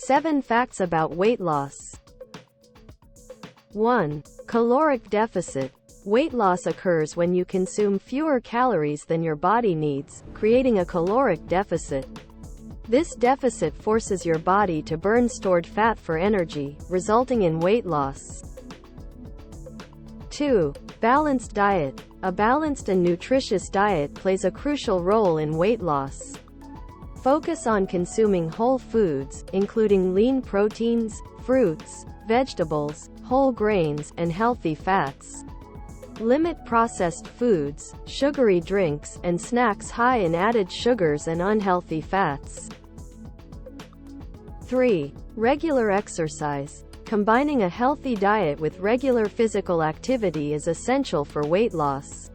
7 Facts about weight loss. 1. Caloric deficit. Weight loss occurs when you consume fewer calories than your body needs, creating a caloric deficit. This deficit forces your body to burn stored fat for energy, resulting in weight loss. 2. Balanced diet. A balanced and nutritious diet plays a crucial role in weight loss. Focus on consuming whole foods, including lean proteins, fruits, vegetables, whole grains, and healthy fats. Limit processed foods, sugary drinks, and snacks high in added sugars and unhealthy fats. 3. Regular exercise. Combining a healthy diet with regular physical activity is essential for weight loss.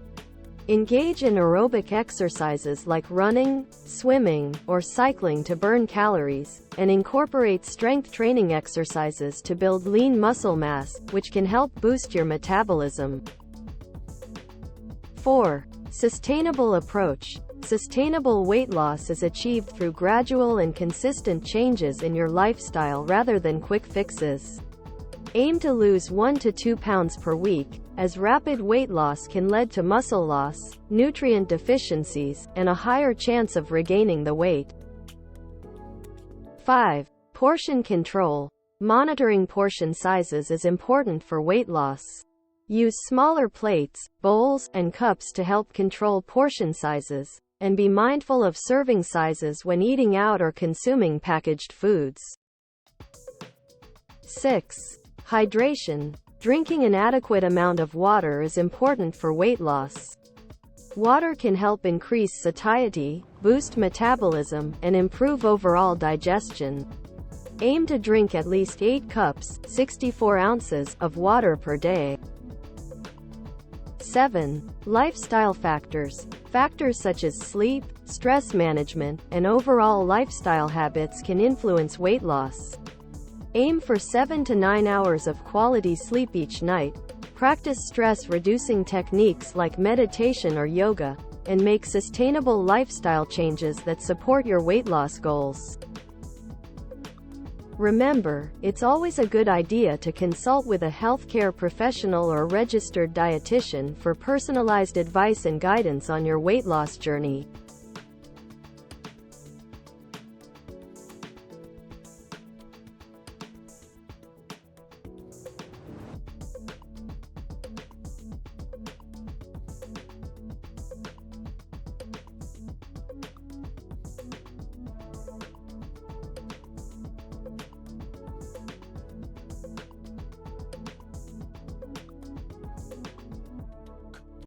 Engage in aerobic exercises like running, swimming, or cycling to burn calories, and incorporate strength training exercises to build lean muscle mass, which can help boost your metabolism. 4. Sustainable approach. Sustainable weight loss is achieved through gradual and consistent changes in your lifestyle rather than quick fixes. Aim to lose 1 to 2 pounds per week, as rapid weight loss can lead to muscle loss, nutrient deficiencies, and a higher chance of regaining the weight. 5. Portion control. Monitoring portion sizes is important for weight loss. Use smaller plates, bowls, and cups to help control portion sizes, and be mindful of serving sizes when eating out or consuming packaged foods. 6. Hydration. Drinking an adequate amount of water is important for weight loss. Water can help increase satiety, boost metabolism, and improve overall digestion. Aim to drink at least 8 cups, 64 ounces, of water per day. 7. Lifestyle factors. Factors such as sleep, stress management, and overall lifestyle habits can influence weight loss. Aim for 7 to 9 hours of quality sleep each night. Practice stress-reducing techniques like meditation or yoga, and make sustainable lifestyle changes that support your weight loss goals. Remember, it's always a good idea to consult with a healthcare professional or registered dietitian for personalized advice and guidance on your weight loss journey.